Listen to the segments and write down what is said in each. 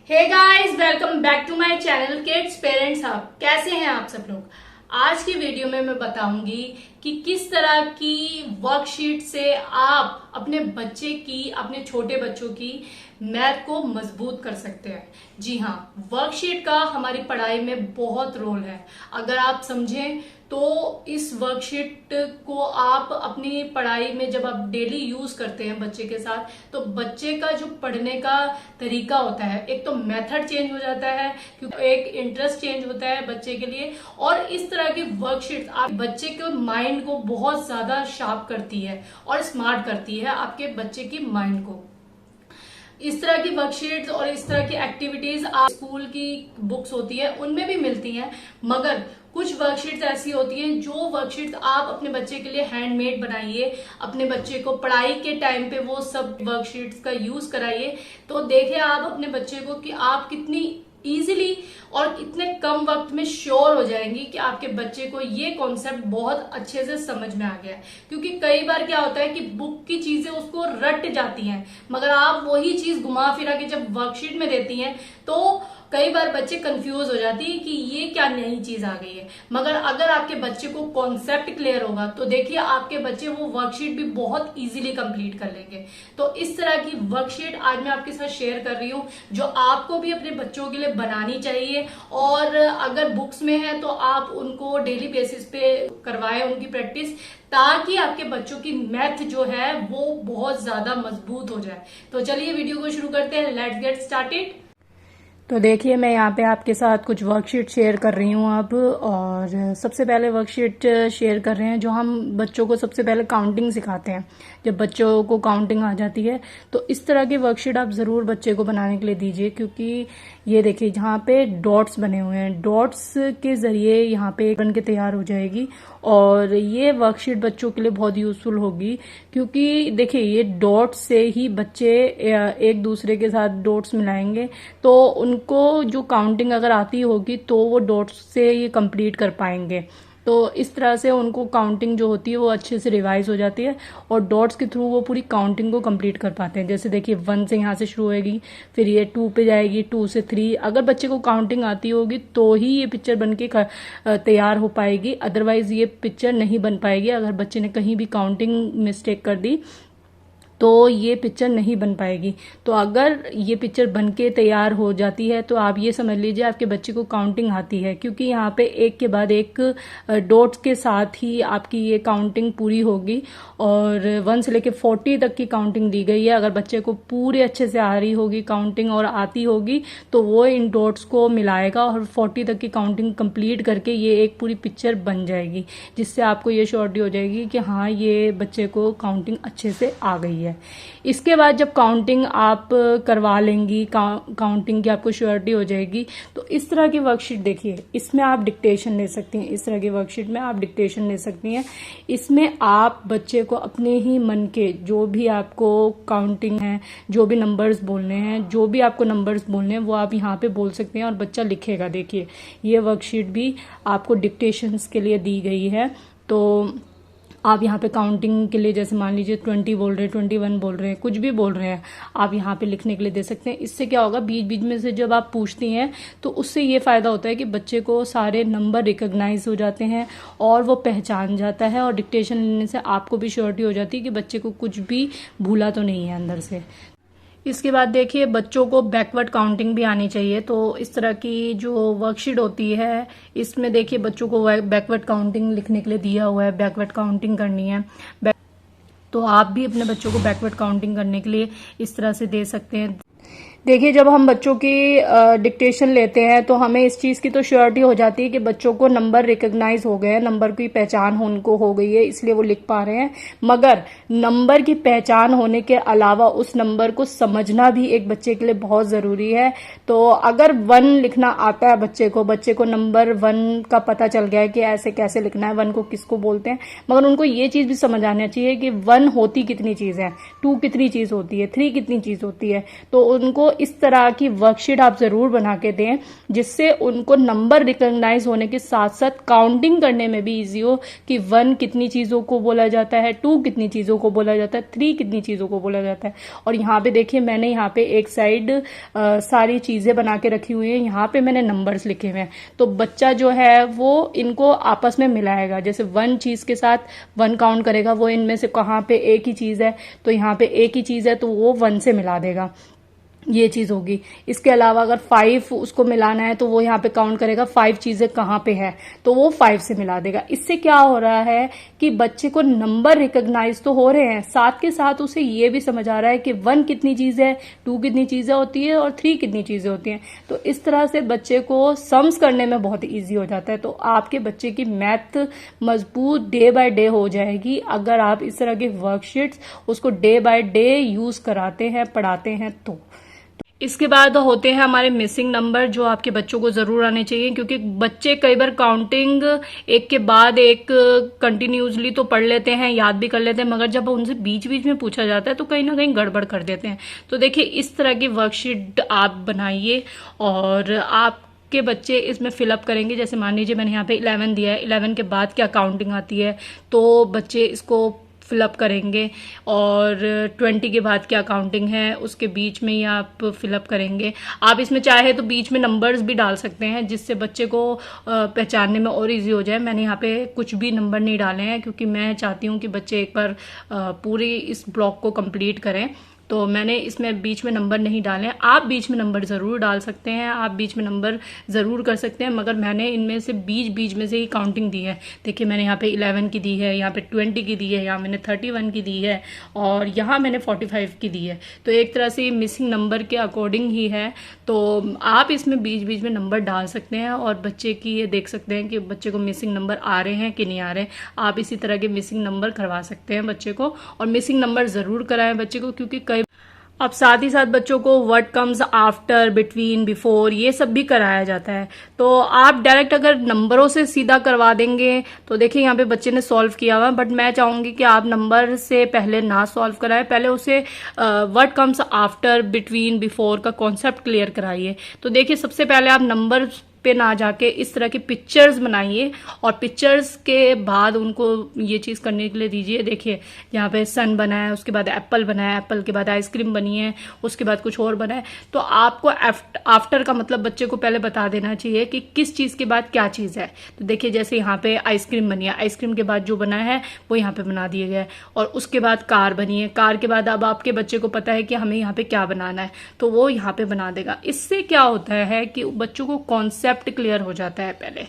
Hey guys, welcome back to my channel kids parents hub. कैसे हैं आप सब लोग। आज की वीडियो में मैं बताऊंगी कि किस तरह की वर्कशीट से आप अपने छोटे बच्चों की मैथ को मजबूत कर सकते हैं। जी हाँ, वर्कशीट का हमारी पढ़ाई में बहुत रोल है। अगर आप समझें तो इस वर्कशीट को आप अपनी पढ़ाई में जब आप डेली यूज करते हैं बच्चे के साथ, तो बच्चे का जो पढ़ने का तरीका होता है, एक तो मेथड चेंज हो जाता है, क्योंकि एक इंटरेस्ट चेंज होता है बच्चे के लिए। और इस तरह की वर्कशीट आप बच्चे के माइंड को बहुत ज्यादा शार्प करती है और स्मार्ट करती है आपके बच्चे की माइंड को। इस तरह की वर्कशीट्स और इस तरह की एक्टिविटीज आप स्कूल की बुक्स होती है उनमें भी मिलती हैं, मगर कुछ वर्कशीट्स ऐसी होती हैं जो वर्कशीट्स आप अपने बच्चे के लिए हैंडमेड बनाइए, अपने बच्चे को पढ़ाई के टाइम पे वो सब वर्कशीट्स का यूज कराइए। तो देखिए आप अपने बच्चे को कि आप कितनी इजीली और इतने कम वक्त में श्योर हो जाएंगी कि आपके बच्चे को ये कॉन्सेप्ट बहुत अच्छे से समझ में आ गया है। क्योंकि कई बार क्या होता है कि बुक की चीजें उसको रट जाती हैं, मगर आप वही चीज घुमा फिरा के जब वर्कशीट में देती हैं तो कई बार बच्चे कंफ्यूज हो जाती है कि ये क्या नई चीज आ गई है। मगर अगर आपके बच्चे को कॉन्सेप्ट क्लियर होगा तो देखिए आपके बच्चे वो वर्कशीट भी बहुत इजीली कंप्लीट कर लेंगे। तो इस तरह की वर्कशीट आज मैं आपके साथ शेयर कर रही हूँ, जो आपको भी अपने बच्चों के लिए बनानी चाहिए। और अगर बुक्स में है तो आप उनको डेली बेसिस पे करवाएं उनकी प्रैक्टिस, ताकि आपके बच्चों की मैथ जो है वो बहुत ज्यादा मजबूत हो जाए। तो चलिए वीडियो को शुरू करते हैं। Let's get started. तो देखिए मैं यहाँ पे आपके साथ कुछ वर्कशीट शेयर कर रही हूँ अब। और सबसे पहले वर्कशीट शेयर कर रहे हैं जो हम बच्चों को सबसे पहले काउंटिंग सिखाते हैं। जब बच्चों को काउंटिंग आ जाती है तो इस तरह की वर्कशीट आप जरूर बच्चे को बनाने के लिए दीजिए, क्योंकि ये देखिए जहाँ पे डॉट्स बने हुए हैं, डॉट्स के जरिए यहाँ पे बन के तैयार हो जाएगी। और ये वर्कशीट बच्चों के लिए बहुत यूजफुल होगी, क्योंकि देखिए ये डॉट्स से ही बच्चे एक दूसरे के साथ डॉट्स मिलाएंगे, तो उनको जो काउंटिंग अगर आती होगी तो वो डॉट्स से ये कंप्लीट कर पाएंगे। तो इस तरह से उनको काउंटिंग जो होती है वो अच्छे से रिवाइज हो जाती है और डॉट्स के थ्रू वो पूरी काउंटिंग को कंप्लीट कर पाते हैं। जैसे देखिए 1 से यहाँ से शुरू होगी, फिर ये 2 पे जाएगी, 2 से 3। अगर बच्चे को काउंटिंग आती होगी तो ही ये पिक्चर बन के तैयार हो पाएगी, अदरवाइज ये पिक्चर नहीं बन पाएगी। अगर बच्चे ने कहीं भी काउंटिंग मिस्टेक कर दी तो ये पिक्चर नहीं बन पाएगी। तो अगर ये पिक्चर बन के तैयार हो जाती है तो आप ये समझ लीजिए आपके बच्चे को काउंटिंग आती है, क्योंकि यहाँ पे एक के बाद एक डॉट्स के साथ ही आपकी ये काउंटिंग पूरी होगी। और 1 से लेके 40 तक की काउंटिंग दी गई है। अगर बच्चे को पूरे अच्छे से आ रही होगी काउंटिंग और आती होगी तो वो इन डॉट्स को मिलाएगा और 40 तक की काउंटिंग कंप्लीट करके ये एक पूरी पिक्चर बन जाएगी, जिससे आपको ये श्योरिटी हो जाएगी कि हाँ ये बच्चे को काउंटिंग अच्छे से आ गई है। इसके बाद जब काउंटिंग आप करवा लेंगी, काउंटिंग की आपको श्योरिटी हो जाएगी, तो इस तरह की वर्कशीट देखिए, इसमें आप डिक्टेशन ले सकती हैं। इस तरह की वर्कशीट में आप डिक्टेशन ले सकती हैं। इसमें आप बच्चे को अपने ही मन के जो भी आपको काउंटिंग है, जो भी नंबर्स बोलने हैं, जो भी आपको नंबर्स बोलने हैं वो आप यहाँ पे बोल सकते हैं और बच्चा लिखेगा। देखिए ये वर्कशीट भी आपको डिक्टेशंस के लिए दी गई है। तो आप यहाँ पे काउंटिंग के लिए जैसे मान लीजिए 20 बोल रहे हैं, 21 बोल रहे हैं, कुछ भी बोल रहे हैं, आप यहाँ पे लिखने के लिए दे सकते हैं। इससे क्या होगा, बीच बीच में से जब आप पूछती हैं तो उससे ये फायदा होता है कि बच्चे को सारे नंबर रिकॉग्नाइज हो जाते हैं और वो पहचान जाता है। और डिक्टेशन लेने से आपको भी श्योरिटी हो जाती है कि बच्चे को कुछ भी भूला तो नहीं है अंदर से। इसके बाद देखिए बच्चों को बैकवर्ड काउंटिंग भी आनी चाहिए। तो इस तरह की जो वर्कशीट होती है इसमें देखिए बच्चों को बैकवर्ड काउंटिंग लिखने के लिए दिया हुआ है, बैकवर्ड काउंटिंग करनी है। तो आप भी अपने बच्चों को बैकवर्ड काउंटिंग करने के लिए इस तरह से दे सकते हैं। देखिए जब हम बच्चों की डिक्टेशन लेते हैं तो हमें इस चीज की तो श्योरिटी हो जाती है कि बच्चों को नंबर रिकॉग्नाइज हो गए हैं, नंबर की पहचान उनको हो गई है, इसलिए वो लिख पा रहे हैं। मगर नंबर की पहचान होने के अलावा उस नंबर को समझना भी एक बच्चे के लिए बहुत जरूरी है। तो अगर 1 लिखना आता है बच्चे को नंबर 1 का पता चल गया है कि ऐसे कैसे लिखना है, 1 को किसको बोलते हैं, मगर उनको ये चीज भी समझ आना चाहिए कि 1 होती कितनी चीज है, 2 कितनी चीज होती है, 3 कितनी चीज होती है। तो उनको को इस तरह की वर्कशीट आप जरूर बना के दें, जिससे उनको नंबर रिकॉग्नाइज होने के साथ साथ काउंटिंग करने में भी इजी हो कि 1 कितनी चीजों को बोला जाता है, 2 कितनी चीजों को बोला जाता है, 3 कितनी चीजों को बोला जाता है। और यहाँ पे देखिए मैंने यहाँ पे एक साइड सारी चीजें बना के रखी हुई है, यहाँ पे मैंने नंबर्स लिखे हुए हैं। तो बच्चा जो है वो इनको आपस में मिलाएगा, जैसे 1 चीज के साथ 1 काउंट करेगा, वो इनमें से कहाँ पे एक ही चीज है तो यहाँ पे एक ही चीज है तो वो 1 से मिला देगा, ये चीज होगी। इसके अलावा अगर 5 उसको मिलाना है तो वो यहाँ पे काउंट करेगा 5 चीजें कहाँ पे है तो वो 5 से मिला देगा। इससे क्या हो रहा है कि बच्चे को नंबर रिकॉग्नाइज तो हो रहे हैं, साथ के साथ उसे ये भी समझ आ रहा है कि 1 कितनी चीज है, 2 कितनी चीजें होती है और 3 कितनी चीजें होती हैं। तो इस तरह से बच्चे को सम्स करने में बहुत ईजी हो जाता है। तो आपके बच्चे की मैथ मजबूत डे बाय डे हो जाएगी अगर आप इस तरह की वर्कशीट्स उसको डे बाय डे यूज कराते हैं, पढ़ाते हैं तो। इसके बाद होते हैं हमारे मिसिंग नंबर, जो आपके बच्चों को जरूर आने चाहिए, क्योंकि बच्चे कई बार काउंटिंग एक के बाद एक कंटिन्यूसली तो पढ़ लेते हैं, याद भी कर लेते हैं, मगर जब उनसे बीच बीच में पूछा जाता है तो कहीं ना कहीं गड़बड़ कर देते हैं। तो देखिए इस तरह की वर्कशीट आप बनाइए और आप के बच्चे इसमें फिलअप करेंगे। जैसे मान लीजिए मैंने यहाँ पे 11 दिया है, 11 के बाद क्या काउंटिंग आती है तो बच्चे इसको फिलअप करेंगे, और 20 के बाद क्या काउंटिंग है उसके बीच में ही आप फिलअप करेंगे। आप इसमें चाहे तो बीच में नंबर्स भी डाल सकते हैं, जिससे बच्चे को पहचानने में और इजी हो जाए। मैंने यहाँ पे कुछ भी नंबर नहीं डाले हैं क्योंकि मैं चाहती हूँ कि बच्चे एक बार पूरी इस ब्लॉक को कंप्लीट करें, तो मैंने इसमें बीच में नंबर नहीं डाले। आप बीच में नंबर जरूर डाल सकते हैं, आप बीच में नंबर जरूर कर सकते हैं, मगर मैंने इनमें से बीच में से ही काउंटिंग दी है। देखिए मैंने यहाँ पे 11 की दी है, यहाँ पे 20 की दी है, यहाँ मैंने 31 की दी है और यहाँ मैंने 45 की दी है। तो एक तरह से मिसिंग नंबर के अकॉर्डिंग ही है। तो आप इसमें बीच में नंबर डाल सकते हैं और बच्चे की ये देख सकते हैं कि बच्चे को मिसिंग नंबर आ रहे हैं कि नहीं आ रहे। आप इसी तरह के मिसिंग नंबर करवा सकते हैं बच्चे को, और मिसिंग नंबर जरूर कराएं बच्चे को, क्योंकि कई अब साथ ही साथ बच्चों को what comes after, between, before ये सब भी कराया जाता है। तो आप डायरेक्ट अगर नंबरों से सीधा करवा देंगे तो देखिए यहाँ पे बच्चे ने सॉल्व किया हुआ, बट मैं चाहूंगी कि आप नंबर से पहले ना सॉल्व कराएं, पहले उसे what comes after, between, before का कॉन्सेप्ट क्लियर कराइए। तो देखिए सबसे पहले आप नंबर पे ना जाके इस तरह की पिक्चर्स बनाइए और पिक्चर्स के बाद उनको ये चीज करने के लिए दीजिए। देखिए यहाँ पे सन बना है, उसके बाद एप्पल बना है, एप्पल के बाद आइसक्रीम बनी है, उसके बाद कुछ और बना है। तो आपको आफ्टर का मतलब बच्चे को पहले बता देना चाहिए कि किस चीज के बाद क्या चीज है। तो देखिए जैसे यहाँ पे आइसक्रीम बनी है, आइसक्रीम के बाद जो बना है वो यहाँ पे बना दिया गया है, और उसके बाद कार बनी है, कार के बाद अब आपके बच्चे को पता है कि हमें यहाँ पे क्या बनाना है तो वो यहाँ पे बना देगा। इससे क्या होता है कि बच्चों को कॉन्सेप्ट क्लियर हो जाता है। पहले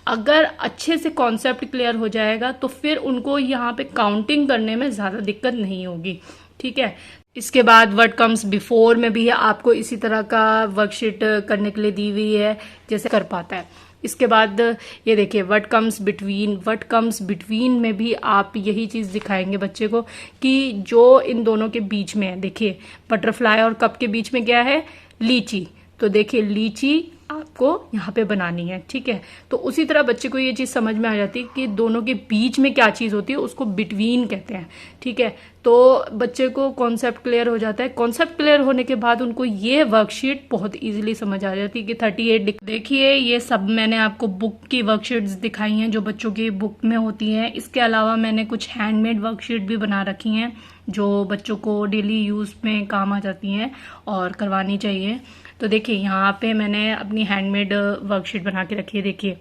अगर अच्छे से कॉन्सेप्ट क्लियर हो जाएगा तो फिर उनको यहाँ पे काउंटिंग करने में ज्यादा दिक्कत नहीं होगी, ठीक है। इसके बाद व्हाट कम्स बिफोर में भी आपको इसी तरह का वर्कशीट करने के लिए दी हुई है, जैसे कर पाता है। इसके बाद ये देखिए what comes between, what comes between में भी आप यही चीज दिखाएंगे बच्चे को कि जो इन दोनों के बीच में है। देखिए बटरफ्लाई और कप के बीच में क्या है, लीची। तो देखिए लीची आपको यहाँ पे बनानी है, ठीक है। तो उसी तरह बच्चे को ये चीज समझ में आ जाती है कि दोनों के बीच में क्या चीज होती है, उसको बिटवीन कहते हैं, ठीक है। तो बच्चे को कॉन्सेप्ट क्लियर हो जाता है। कॉन्सेप्ट क्लियर होने के बाद उनको ये वर्कशीट बहुत इजीली समझ आ जाती है कि 38। देखिए ये सब मैंने आपको बुक की वर्कशीट्स दिखाई हैं जो बच्चों की बुक में होती हैं। इसके अलावा मैंने कुछ हैंडमेड वर्कशीट भी बना रखी हैं जो बच्चों को डेली यूज में काम आ जाती हैं और करवानी चाहिए। तो देखिए यहाँ पे मैंने अपनी हैंडमेड वर्कशीट बना के रखी है। देखिए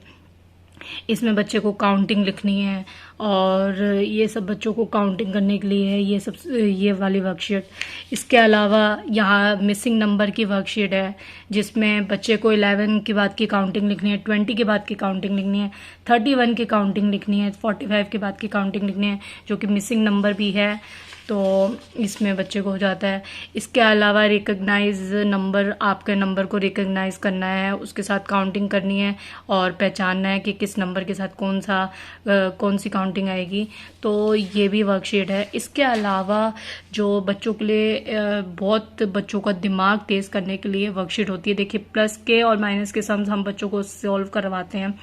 इसमें बच्चे को काउंटिंग लिखनी है और ये सब बच्चों को काउंटिंग करने के लिए है ये वाली वर्कशीट। इसके अलावा यहाँ मिसिंग नंबर की वर्कशीट है जिसमें बच्चे को 11 के बाद की काउंटिंग लिखनी है, 20 के बाद की काउंटिंग लिखनी है, 31 की काउंटिंग लिखनी है, 45 के बाद की काउंटिंग लिखनी है, जो कि मिसिंग नंबर भी है। तो इसमें बच्चे को हो जाता है। इसके अलावा रिकॉग्नाइज नंबर, आपके नंबर को रिकॉग्नाइज करना है, उसके साथ काउंटिंग करनी है और पहचानना है कि किस नंबर के साथ कौन सी काउंटिंग आएगी। तो ये भी वर्कशीट है। इसके अलावा जो बच्चों के लिए बहुत बच्चों का दिमाग तेज करने के लिए वर्कशीट होती है। देखिए प्लस के और माइनस के सम्स हम बच्चों को सॉल्व करवाते हैं।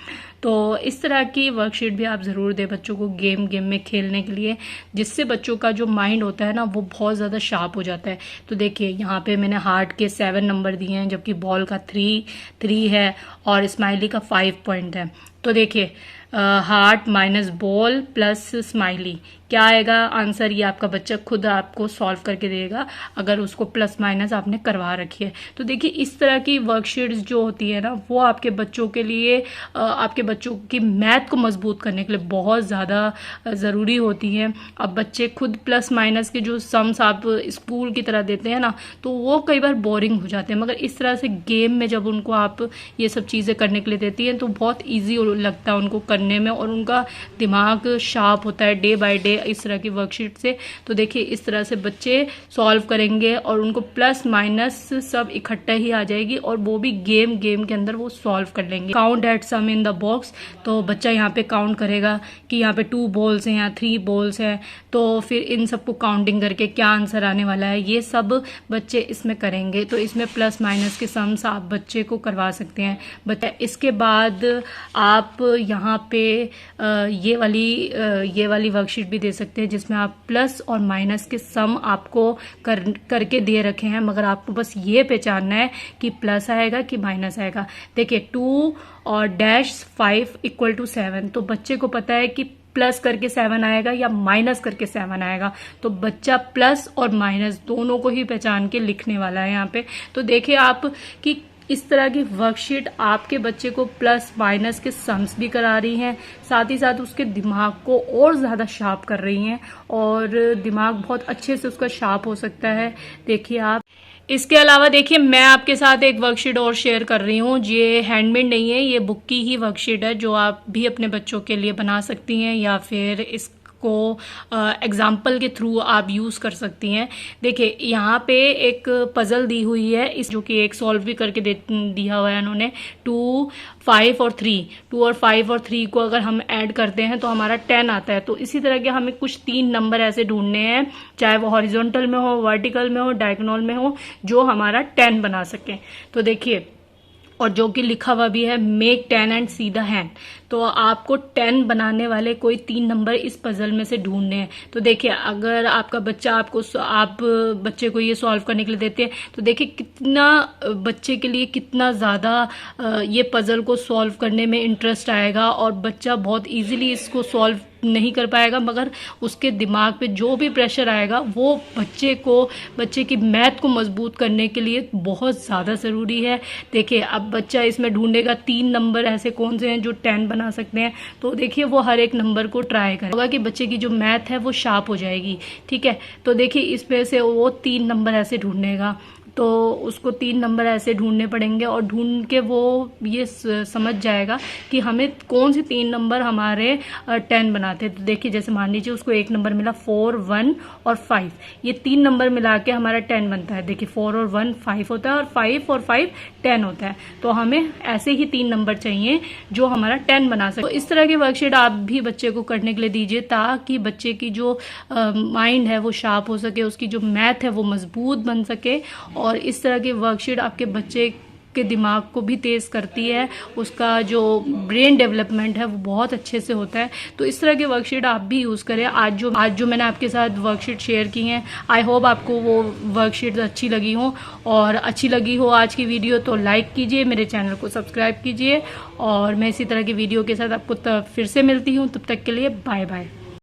तो इस तरह की वर्कशीट भी आप जरूर दें बच्चों को गेम में खेलने के लिए, जिससे बच्चों का जो माइंड माइंड होता है ना वो बहुत ज़्यादा शार्प हो जाता है। तो देखिए यहाँ पे मैंने हार्ट के 7 नंबर दिए हैं, जबकि बॉल का 3 है और स्माइली का 5 पॉइंट है। तो देखिए heart minus ball plus smiley क्या आएगा आंसर, ये आपका बच्चा खुद आपको सॉल्व करके देगा अगर उसको प्लस माइनस आपने करवा रखी है। तो देखिए इस तरह की वर्कशीट्स जो होती है ना वो आपके बच्चों के लिए आपके बच्चों की मैथ को मजबूत करने के लिए बहुत ज़्यादा ज़रूरी होती है। अब बच्चे खुद प्लस माइनस के जो सम्स आप स्कूल की तरह देते हैं ना तो वो कई बार बोरिंग हो जाते हैं, मगर इस तरह से गेम में जब उनको आप ये सब चीज़ें करने के लिए देती हैं तो बहुत ईजी लगता है उनको करने में और उनका दिमाग शार्प होता है डे बाय डे इस तरह की वर्कशीट से। तो देखिए इस तरह से बच्चे सॉल्व करेंगे और उनको प्लस माइनस सब इकट्ठा ही आ जाएगी और वो भी गेम के अंदर वो सॉल्व कर लेंगे। Count eight sum in the box, तो बच्चा यहाँ पे काउंट करेगा कि यहाँ पे 2 बॉल्स हैं, यहाँ 3 बॉल्स हैं, तो फिर इन सबको काउंटिंग करके क्या आंसर आने वाला है ये सब बच्चे इसमें करेंगे। तो इसमें प्लस माइनस के सम्स आप बच्चे को करवा सकते हैं। बच्चा इसके बाद आप यहाँ पे ये वाली वर्कशीट भी दे सकते हैं जिसमें आप प्लस और माइनस के सम आपको करके दे रखे हैं, मगर आपको बस ये पहचानना है कि प्लस आएगा कि माइनस आएगा। देखिए 2 और -5 = 7, तो बच्चे को पता है कि प्लस करके 7 आएगा या माइनस करके 7 आएगा, तो बच्चा प्लस और माइनस दोनों को ही पहचान के लिखने वाला है यहाँ पे। तो देखिए आप कि इस तरह की वर्कशीट आपके बच्चे को प्लस माइनस के सम्स भी करा रही हैं, साथ ही साथ उसके दिमाग को और ज़्यादा शार्प कर रही हैं और दिमाग बहुत अच्छे से उसका शार्प हो सकता है। देखिए आप इसके अलावा देखिए मैं आपके साथ एक वर्कशीट और शेयर कर रही हूँ। ये हैंडमेड नहीं है, ये बुक की ही वर्कशीट है जो आप भी अपने बच्चों के लिए बना सकती हैं या फिर इस को एग्जाम्पल के थ्रू आप यूज कर सकती हैं। देखिए यहाँ पे एक पजल दी हुई है इस जो कि एक सॉल्व भी करके दिया हुआ है उन्होंने। 2, 5 और 3, 2 और 5 और 3 को अगर हम ऐड करते हैं तो हमारा 10 आता है। तो इसी तरह के हमें कुछ 3 नंबर ऐसे ढूंढने हैं, चाहे वो हॉरिजॉन्टल में हो, वर्टिकल में हो, डायगोनल में हो, जो हमारा 10 बना सके। तो देखिए और जो कि लिखा हुआ भी है make 10 and see the hand, तो आपको 10 बनाने वाले कोई 3 नंबर इस पजल में से ढूंढने हैं। तो देखिए अगर आपका बच्चा आप बच्चे को ये सॉल्व करने के लिए देते हैं तो देखिए कितना बच्चे के लिए कितना ज़्यादा ये पजल को सॉल्व करने में इंटरेस्ट आएगा और बच्चा बहुत इजीली इसको सॉल्व नहीं कर पाएगा, मगर उसके दिमाग पे जो भी प्रेशर आएगा वो बच्चे की मैथ को मजबूत करने के लिए बहुत ज़्यादा ज़रूरी है। देखिए अब बच्चा इसमें ढूंढेगा 3 नंबर ऐसे कौन से हैं जो 10 बना सकते हैं, तो देखिए वो हर एक नंबर को ट्राई करेगा कि बच्चे की जो मैथ है वो शार्प हो जाएगी। ठीक है, तो देखिए इसमें से वो 3 नंबर ऐसे ढूंढेगा, तो उसको 3 नंबर ऐसे ढूंढने पड़ेंगे और ढूंढ के वो ये समझ जाएगा कि हमें कौन से 3 नंबर हमारे 10 बनाते हैं। तो देखिए जैसे मान लीजिए उसको एक नंबर मिला 4, 1 और 5, ये 3 नंबर मिला के हमारा 10 बनता है। देखिए 4 और 1 5 होता है और 5 और 5 10 होता है, तो हमें ऐसे ही 3 नंबर चाहिए जो हमारा 10 बना सके। तो इस तरह की वर्कशीट आप भी बच्चे को करने के लिए दीजिए ताकि बच्चे की जो माइंड है वो शार्प हो सके, उसकी जो मैथ है वो मजबूत बन सके। और इस तरह की वर्कशीट आपके बच्चे के दिमाग को भी तेज करती है, उसका जो ब्रेन डेवलपमेंट है वो बहुत अच्छे से होता है। तो इस तरह की वर्कशीट आप भी यूज़ करें। आज जो मैंने आपके साथ वर्कशीट शेयर की हैं, आई होप आपको वो वर्कशीट अच्छी लगी हो, और अच्छी लगी हो आज की वीडियो तो लाइक कीजिए, मेरे चैनल को सब्सक्राइब कीजिए, और मैं इसी तरह की वीडियो के साथ आपको फिर से मिलती हूँ। तब तक के लिए बाय बाय।